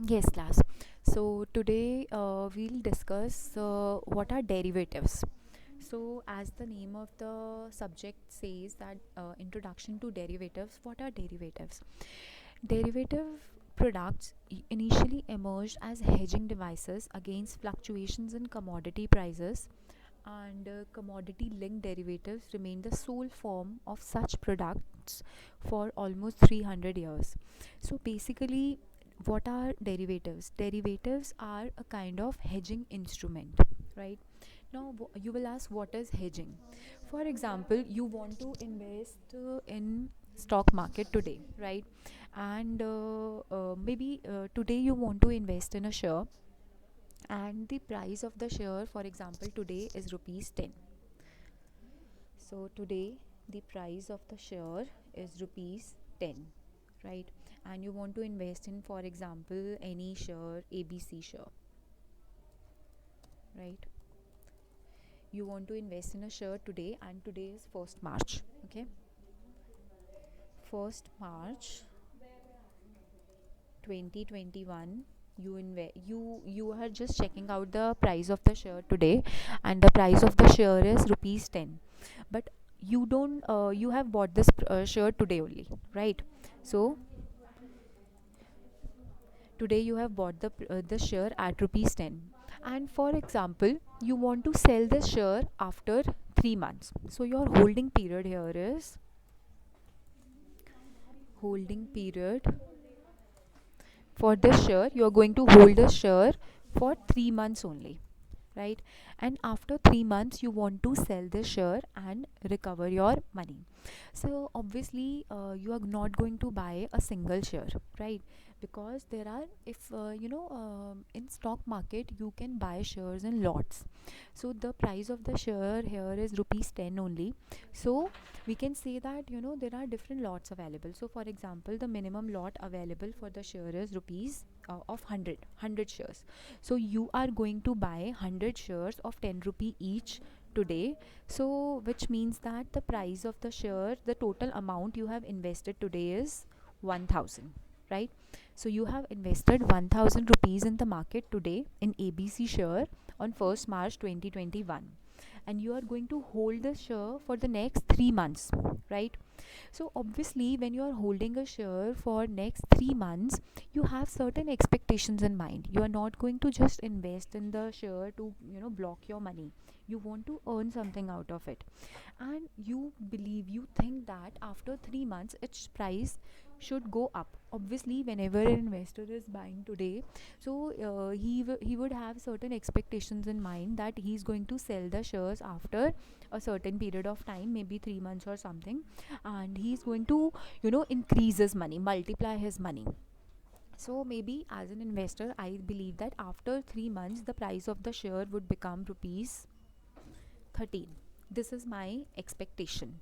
Yes, class. So today we'll discuss what are derivatives. So, as the name of the subject says, that introduction to derivatives. What are derivatives? Derivative products initially emerged as hedging devices against fluctuations in commodity prices, and commodity linked derivatives remain the sole form of such products for almost 300 years. So basically, what are derivatives? Derivatives are a kind of hedging instrument, right? Now you will ask, what is hedging? For example, you want to invest in stock market today, right? And maybe today you want to invest in a share, and the price of the share, for example, today is rupees 10. So today the price of the share is rupees 10, right? And you want to invest in, for example, any share, ABC share, right? You want to invest in a share today, and today is 1st March, okay? 1st March 2021. You are just checking out the price of the share today, and the price of the share is rupees 10. But you don't you have bought this share today only, right? So today you have bought the share at rupees 10, and for example you want to sell this share after 3 months. So your holding period here is holding period for this share. You are going to hold this share for 3 months only, right? And after 3 months you want to sell this share and recover your money. So obviously you are not going to buy a single share, right? Because there are, if in stock market you can buy shares in lots. So the price of the share here is rupees 10 only. So we can say that there are different lots available. So for example, the minimum lot available for the share is rupees of 100 shares. So you are going to buy 100 shares of 10 rupee each today. So which means that the price of the share, the total amount you have invested today is 1000, right? So you have invested 1000 rupees in the market today in ABC share on 1st March 2021, and you are going to hold the share for the next 3 months, right? So obviously when you are holding a share for next 3 months, you have certain expectations in mind. You are not going to just invest in the share to block your money. You want to earn something out of it, and you think that after 3 months its price should go up. Obviously whenever an investor is buying today, so he would have certain expectations in mind that he's going to sell the shares after a certain period of time, maybe 3 months or something, and he's going to increase his money, multiply his money. So maybe as an investor, I believe that after 3 months the price of the share would become rupees 13. This is my expectation.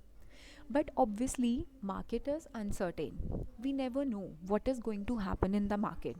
But obviously market is uncertain. We never know what is going to happen in the market.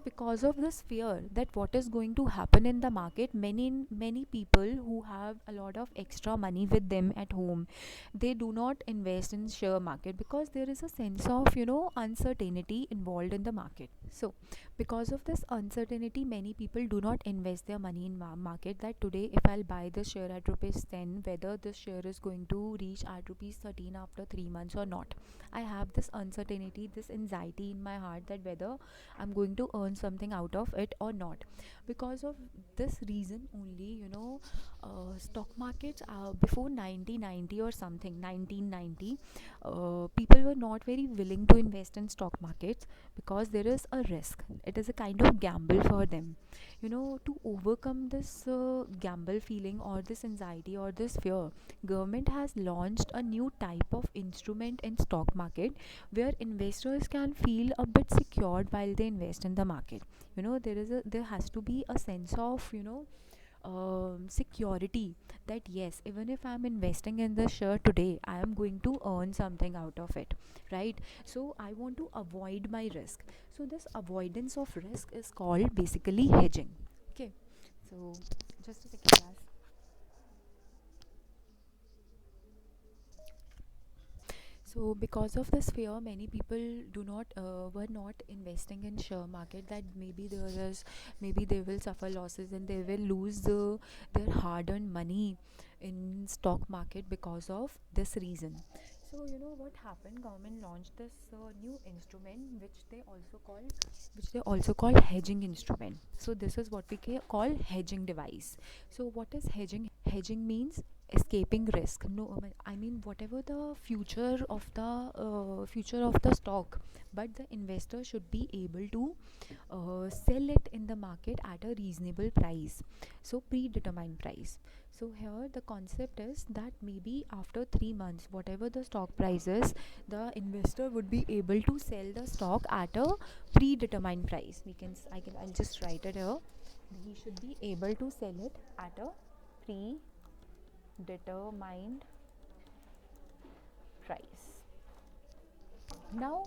Because of this fear that what is going to happen in the market, many people who have a lot of extra money with them at home, they do not invest in share market, because there is a sense of uncertainty involved in the market. So because of this uncertainty, many people do not invest their money in market, that today if I'll buy this share at rupees 10, whether this share is going to reach at rupees 13 after 3 months or not. I have this uncertainty, this anxiety in my heart, that whether I'm going to earn something out of it or not. Because of this reason only, stock markets before 1990 or something, 1990, people were not very willing to invest in stock markets, because there is a risk. It is a kind of gamble for them. To overcome this gamble feeling, or this anxiety, or this fear, government has launched a new type of instrument in stock market, where investors can feel a bit secured while they invest in the market. There has to be a sense of security, that yes, even if I'm investing in the share today, I am going to earn something out of it, right? So I want to avoid my risk. So this avoidance of risk is called basically hedging. Okay, so just a second, guys. So because of this fear, many people do not were not investing in share market, that maybe they will suffer losses and they will lose their hard earned money in stock market because of this reason. So you know what happened, government launched this new instrument which they also call hedging instrument. So this is what we call hedging device. So what is hedging? Hedging means escaping risk. No, I mean whatever the future of the stock, but the investor should be able to sell it in the market at a reasonable price, so predetermined price. So here the concept is that maybe after 3 months, whatever the stock price is, the investor would be able to sell the stock at a predetermined price. I'll just write it here. He should be able to sell it at a predetermined price. Now,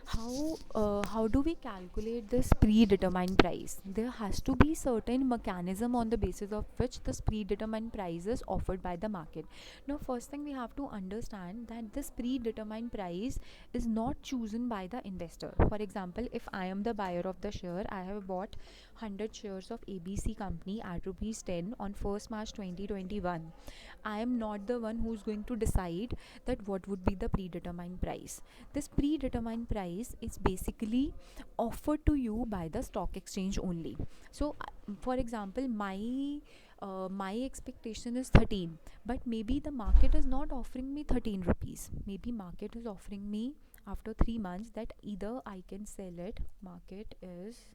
how do we calculate this predetermined price? There has to be certain mechanism on the basis of which this predetermined price is offered by the market. Now, first thing we have to understand that this predetermined price is not chosen by the investor. For example, if I am the buyer of the share, I have bought 100 shares of ABC company at rupees 10 on 1st March 2021. I am not the one who's going to decide that what would be the predetermined price. This predetermined price is basically offered to you by the stock exchange only. So for example, my expectation is 13, but maybe the market is not offering me 13 rupees. Maybe market is offering me after 3 months that either I can sell it. Market is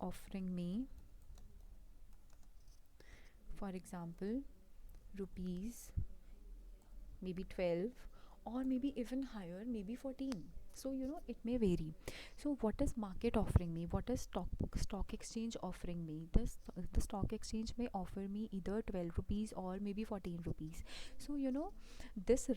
offering me, for example, rupees maybe 12, or maybe even higher, maybe 14. So you know it may vary. So what is market offering me? What is stock exchange offering me? The stock exchange may offer me either 12 rupees or maybe 14 rupees. So you know, this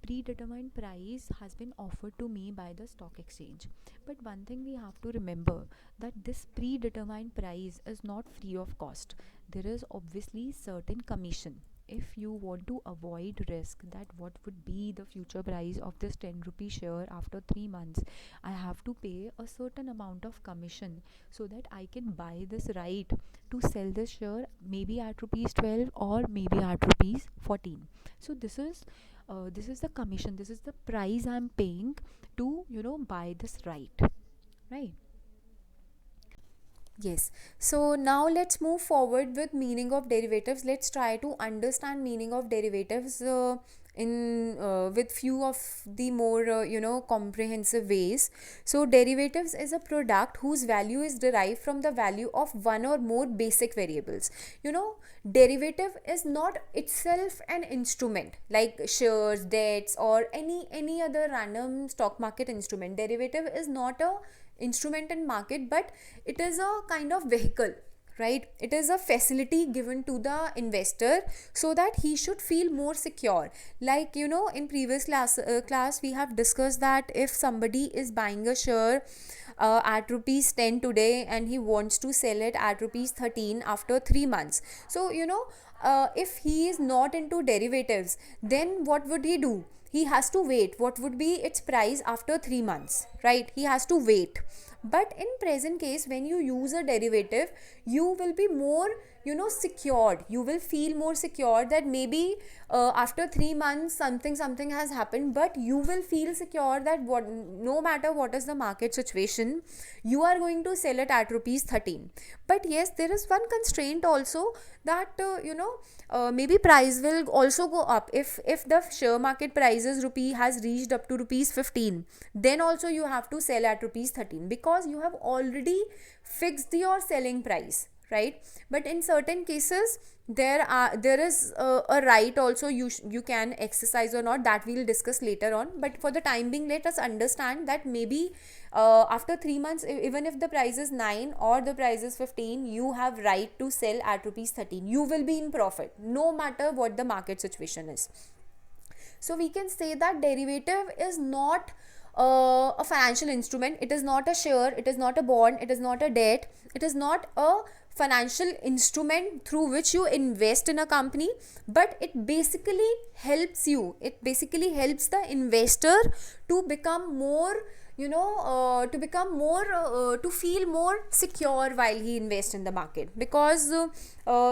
predetermined price has been offered to me by the stock exchange. But one thing we have to remember, that this predetermined price is not free of cost. There is obviously certain commission. If you want to avoid risk that what would be the future price of this 10 rupee share after 3 months, I have to pay a certain amount of commission so that I can buy this right to sell this share maybe at rupees 12 or maybe at rupees 14. So this is the commission, this is the price I'm paying to buy this right. Yes. So now let's move forward with meaning of derivatives. Let's try to understand meaning of derivatives in with few of the more comprehensive ways. So derivatives is a product whose value is derived from the value of one or more basic variables. You know, derivative is not itself an instrument like shares, debts, or any other random stock market instrument. Derivative is not a instrument in market, but it is a kind of vehicle, right? It is a facility given to the investor so that he should feel more secure. Like in previous class we have discussed that if somebody is buying a share at rupees 10 today and he wants to sell it at rupees 13 after 3 months, so if he is not into derivatives, then what would he do? He has to wait what would be its price after 3 months, right? He has to wait. But in present case, when you use a derivative, you will be more secured. You will feel more secure that maybe after 3 months something has happened, but you will feel secure that what no matter what is the market situation, you are going to sell it at rupees 13. But yes, there is one constraint also, that maybe price will also go up. If the share market prices rupee has reached up to rupees 15, then also you have to sell at rupees 13, because you have already fixed your selling price, right? But in certain cases, there is a right also you can exercise or not, that we'll discuss later on. But for the time being, let us understand that maybe after 3 months, even if the price is 9 or the price is 15, you have right to sell at rupees 13. You will be in profit no matter what the market situation is. So we can say that derivative is not a financial instrument. It is not a share, it is not a bond, it is not a debt, it is not a financial instrument through which you invest in a company, but it basically helps you, it basically helps the investor to become more, to become more, to feel more secure while he invests in the market, because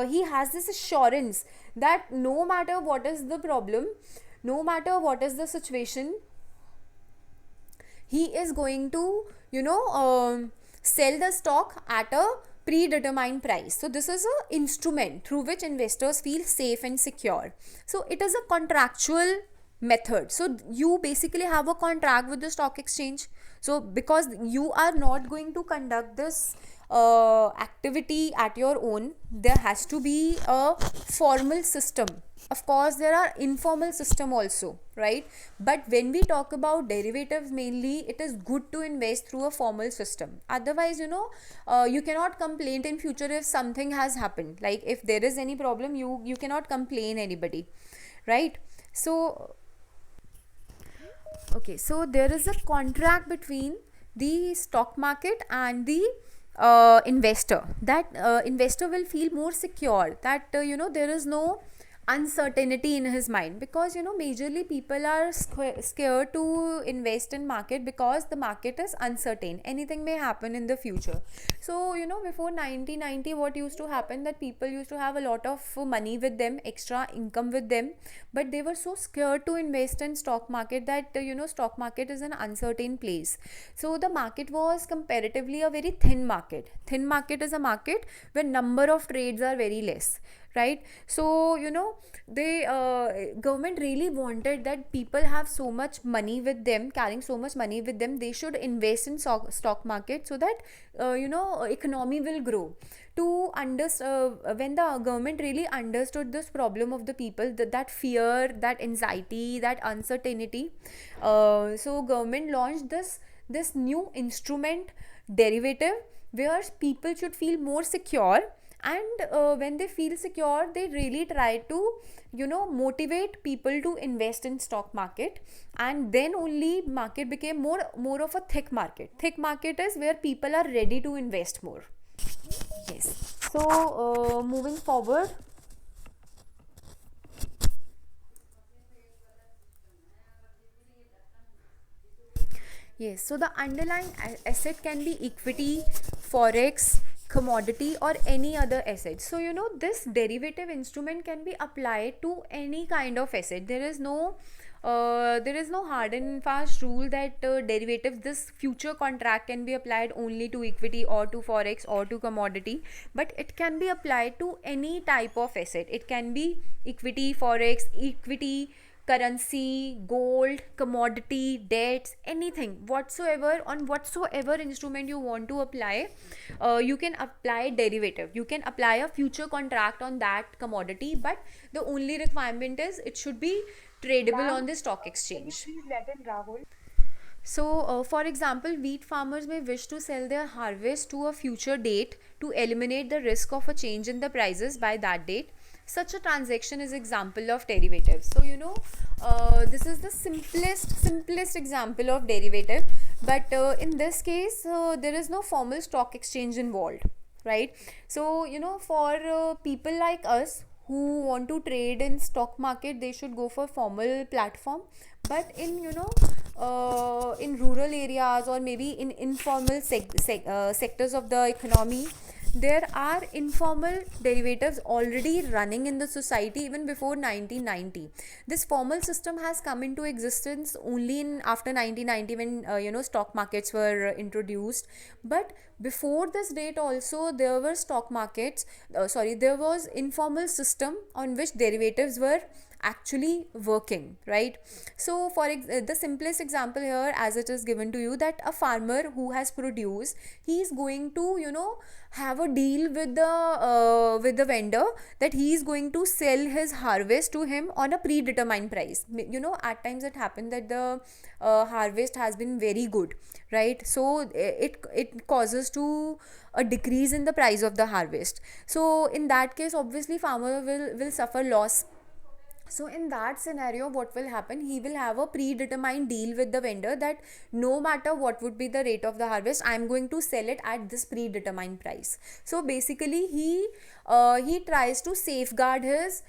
he has this assurance that no matter what is the problem, no matter what is the situation, he is going to, sell the stock at a predetermined price. So this is a instrument through which investors feel safe and secure. So it is a contractual method. So you basically have a contract with the stock exchange. So because you are not going to conduct this activity at your own, there has to be a formal system. Of course there are informal system also, right? But when we talk about derivatives, mainly it is good to invest through a formal system. Otherwise, you cannot complain in future if something has happened, like if there is any problem, you cannot complain anybody, right? So okay, so there is a contract between the stock market and the investor. That investor will feel more secure, that there is no uncertainty in his mind, because majorly people are scared to invest in market because the market is uncertain, anything may happen in the future. So before 1990, what used to happen, that people used to have a lot of money with them, extra income with them, but they were so scared to invest in stock market, that stock market is an uncertain place. So the market was comparatively a very thin market. Thin market is a market where number of trades are very less, right? So they government really wanted that people have so much money with them, carrying so much money with them, they should invest in stock market, so that economy will grow. To understand, when the government really understood this problem of the people, that fear, that anxiety, that uncertainty, so government launched this new instrument, derivative, where people should feel more secure. And when they feel secure, they really try to motivate people to invest in stock market. And then only market became more of a thick market. Thick market is where people are ready to invest more. Yes. So moving forward, yes, so the underlying asset can be equity, forex, commodity, or any other asset. So this derivative instrument can be applied to any kind of asset. There is no hard and fast rule that derivatives, this future contract, can be applied only to equity or to forex or to commodity, but it can be applied to any type of asset. It can be equity, forex, equity, currency, gold, commodity, debts, anything whatsoever. On whatsoever instrument you want to apply, you can apply derivative, you can apply a future contract on that commodity, but the only requirement is it should be tradable on the stock exchange. So, for example, wheat farmers may wish to sell their harvest to a future date to eliminate the risk of a change in the prices by that date. Such a transaction is example of derivatives. So, this is the simplest example of derivative. But in this case, there is no formal stock exchange involved, right? So, for people like us who want to trade in stock market, they should go for formal platform. But in in rural areas, or maybe in informal sectors of the economy, there are informal derivatives already running in the society even before 1990. This formal system has come into existence only in after 1990, when stock markets were introduced. But before this date also, there were stock markets, there was informal system on which derivatives were actually working, right? So for the simplest example here, as it is given to you, that a farmer who has produced, he is going to have a deal with the vendor, that he is going to sell his harvest to him on a predetermined price. At times it happened that the harvest has been very good, right? So it causes to a decrease in the price of the harvest. So in that case, obviously farmer will suffer loss. So in that scenario, what will happen, he will have a predetermined deal with the vendor that no matter what would be the rate of the harvest, I am going to sell it at this predetermined price. So basically he tries to safeguard his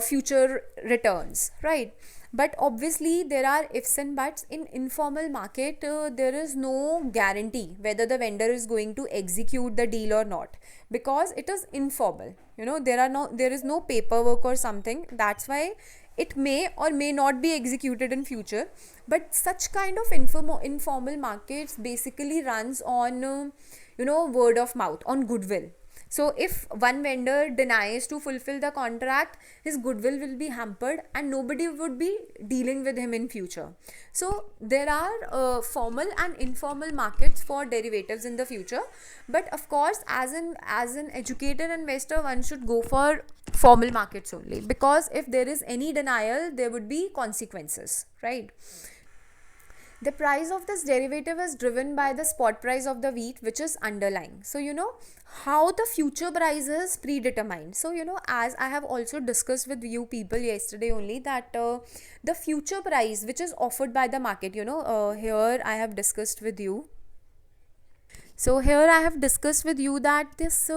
future returns, right? But obviously there are ifs and buts. In informal market, there is no guarantee whether the vendor is going to execute the deal or not, because it is informal. There is no paperwork or something. That's why it may or may not be executed in future. But such kind of informal markets basically runs on word of mouth, on goodwill. So if one vendor denies to fulfill the contract, his goodwill will be hampered and nobody would be dealing with him in future. So there are formal and informal markets for derivatives in the future. But of course, as an educated investor, one should go for formal markets only, because if there is any denial, there would be consequences, right? The price of this derivative is driven by the spot price of the wheat, which is underlying. So how the future price is predetermined. So as I have also discussed with you people yesterday only, that the future price which is offered by the market, here I have discussed with you. So here I have discussed with you that this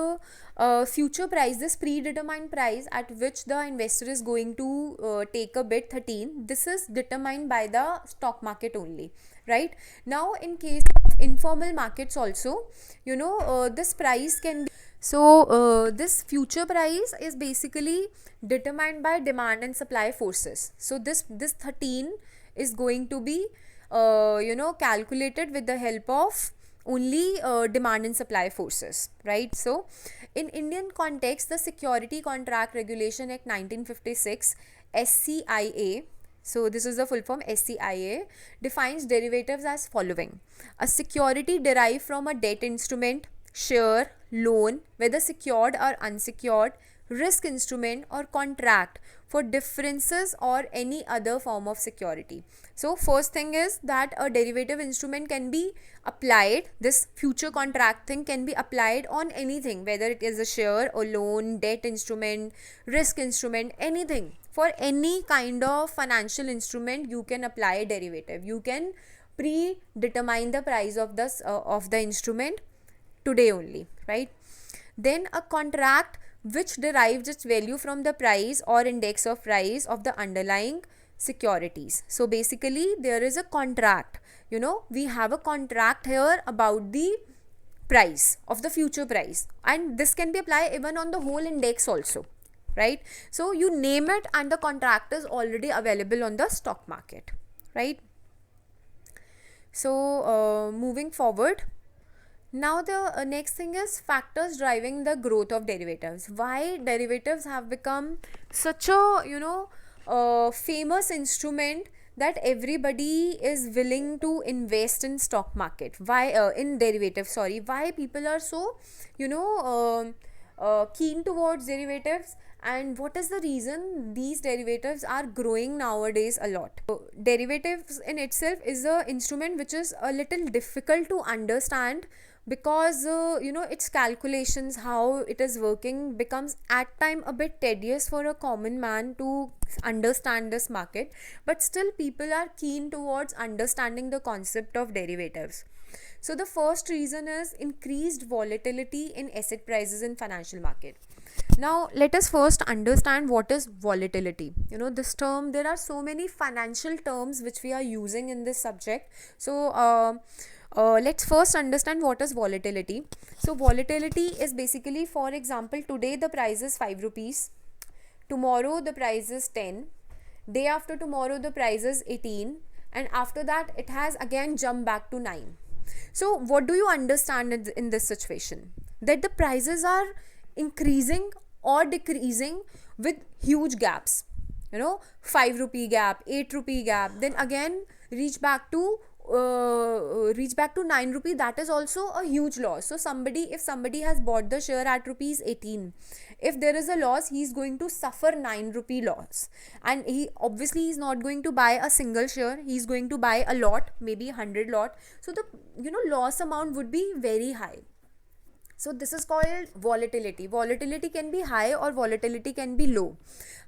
future price, this predetermined price at which the investor is going to take a bid, 13, this is determined by the stock market only, right? Now in case of informal markets also, this price can be, so this future price is basically determined by demand and supply forces. So this 13 is going to be calculated with the help of only demand and supply forces, right? So in Indian context, the Security Contract Regulation Act 1956, SCIA, so this is the full form, SCIA, defines derivatives as following: a security derived from a debt instrument, share, loan, whether secured or unsecured, risk instrument or contract for differences or any other form of security. So first thing is that a derivative instrument can be applied, this future contract thing can be applied on anything, whether it is a share or loan, debt instrument, risk instrument, anything. For any kind of financial instrument, you can apply a derivative. You can predetermine the price of the instrument today only, right? Then a contract which derives its value from the price or index of price of the underlying securities. So basically there is a contract, we have a contract here about the price of the future price, and this can be applied even on the whole index also, right? So you name it and the contract is already available on the stock market, right? So moving forward, now the next thing is factors driving the growth of derivatives. Why derivatives have become such a famous instrument that everybody is willing to invest in stock market? Why in derivatives? Sorry, why people are so keen towards derivatives, and what is the reason these derivatives are growing nowadays a lot? So, derivatives in itself is a instrument which is a little difficult to understand, because its calculations, how it is working, becomes at time a bit tedious for a common man to understand this market. But still people are keen towards understanding the concept of derivatives. So the first reason is increased volatility in asset prices in financial market. Now let us first understand what is volatility. This term, there are so many financial terms which we are using in this subject. So let's first understand what is volatility. So volatility is basically, for example, today the price is 5 rupees, tomorrow the price is 10, day after tomorrow the price is 18, and after that it has again jumped back to 9. So what do you understand in this situation? That the prices are increasing or decreasing with huge gaps. 5 rupee gap, 8 rupee gap, then again reach back to 9 rupee. That is also a huge loss. So if somebody has bought the share at rupees 18, if there is a loss, he is going to suffer 9 rupee loss, and he obviously is not going to buy a single share, he is going to buy a lot, maybe 100 lot. So the loss amount would be very high. So this is called volatility. Volatility can be high or volatility can be low.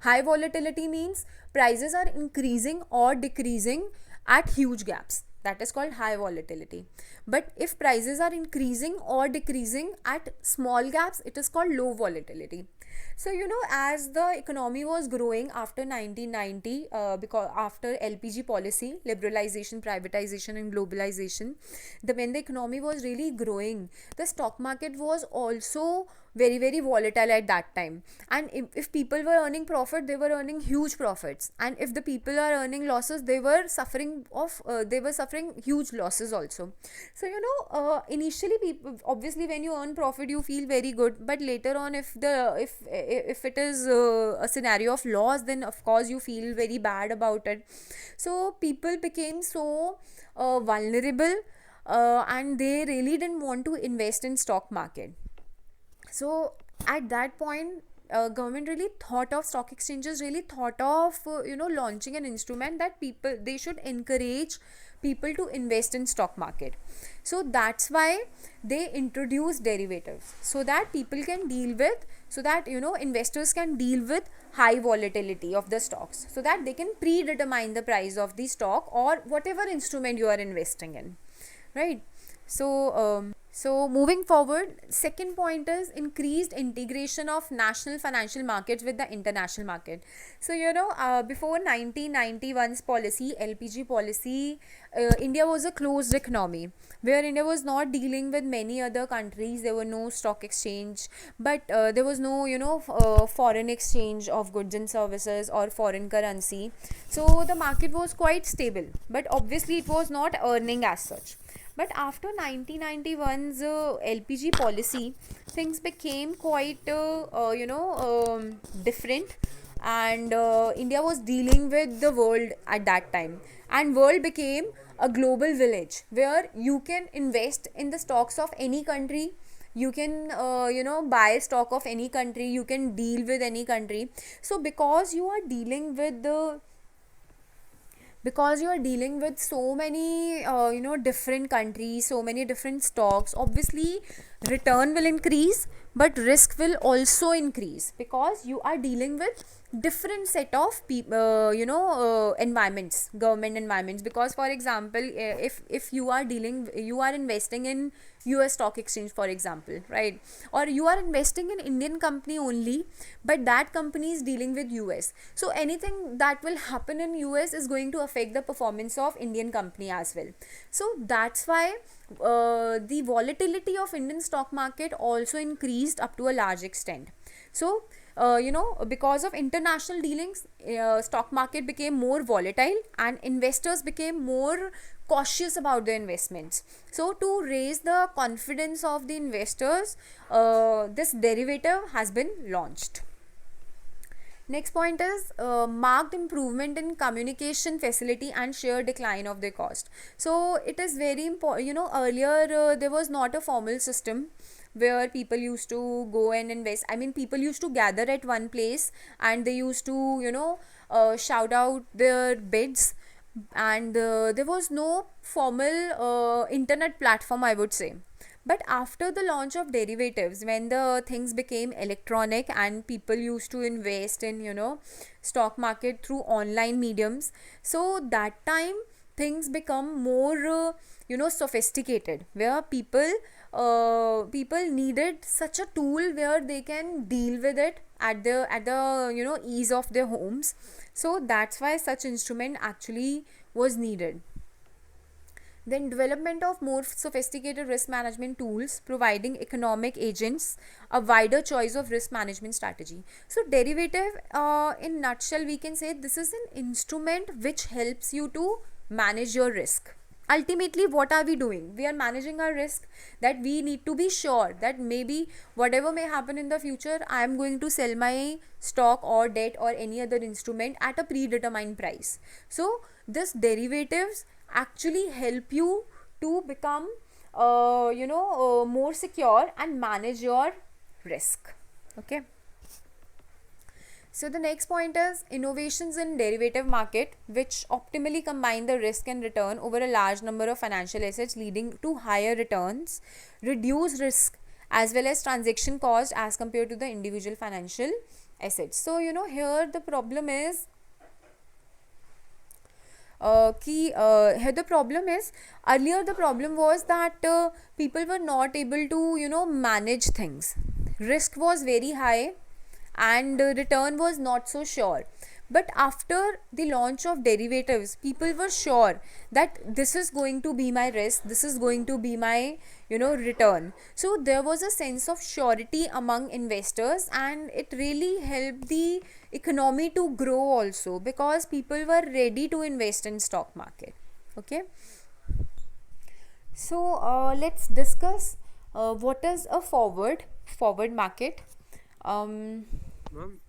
High volatility means prices are increasing or decreasing at huge gaps. That is called high volatility. But if prices are increasing or decreasing at small gaps, it is called low volatility. So as the economy was growing after 1990, because after LPG policy, liberalization, privatization, and globalization, when the economy was really growing, the stock market was also very very volatile at that time. And if people were earning profit, they were earning huge profits, and if the people are earning losses, they were suffering huge losses also. So initially, people, obviously when you earn profit you feel very good, but later on, if it is a scenario of loss, then of course you feel very bad about it. So people became so vulnerable, and they really didn't want to invest in stock market. So at that point, government really thought of, stock exchanges really thought of launching an instrument that people, they should encourage people to invest in stock market. So that's why they introduced derivatives, so that people can deal with, so that investors can deal with high volatility of the stocks, so that they can predetermine the price of the stock or whatever instrument you are investing in, right? So moving forward, second point is increased integration of national financial markets with the international market. So before 1991's policy, LPG policy, India was a closed economy where India was not dealing with many other countries. There were no stock exchange, but there was no foreign exchange of goods and services or foreign currency. So the market was quite stable, but obviously it was not earning as such. But after 1991's LPG policy, things became quite different, and India was dealing with the world at that time, and world became a global village where you can invest in the stocks of any country. You can buy stock of any country, you can deal with any country. So because you are dealing with so many different countries, so many different stocks, obviously return will increase, but risk will also increase, because you are dealing with different set of environments, government environments. Because for example, if you are investing in US stock exchange, for example, right? Or you are investing in Indian company only, but that company is dealing with US. So anything that will happen in US is going to affect the performance of Indian company as well. So that's why the volatility of Indian stock market also increased up to a large extent. So because of international dealings, stock market became more volatile and investors became more cautious about their investments. So to raise the confidence of the investors, this derivative has been launched. Next point is marked improvement in communication facility and sheer decline of their cost. So it is very important. Earlier there was not a formal system where people used to go and invest. I mean, people used to gather at one place and they used to shout out their bids, and there was no formal internet platform, I would say. But after the launch of derivatives, when the things became electronic and people used to invest in stock market through online mediums, so that time things become more sophisticated, where people needed such a tool where they can deal with it at the ease of their homes. So that's why such instrument actually was needed. Then development of more sophisticated risk management tools, providing economic agents a wider choice of risk management strategy. So derivative, in nutshell, we can say this is an instrument which helps you to manage your risk. Ultimately, what are we doing? We are managing our risk, that we need to be sure that maybe whatever may happen in the future, I am going to sell my stock or debt or any other instrument at a predetermined price. So this derivatives actually help you to become more secure and manage your risk. Okay. So the next point is innovations in derivative market, which optimally combine the risk and return over a large number of financial assets, leading to higher returns, reduce risk, as well as transaction cost as compared to the individual financial assets. So here the problem is here the problem is, earlier the problem was that people were not able to manage things. Risk was very high and return was not so sure. But after the launch of derivatives, people were sure that this is going to be my risk, this is going to be my return. So there was a sense of surety among investors, and it really helped the economy to grow also, because people were ready to invest in stock market. Okay, so let's discuss what is a forward market. um, Ma'am,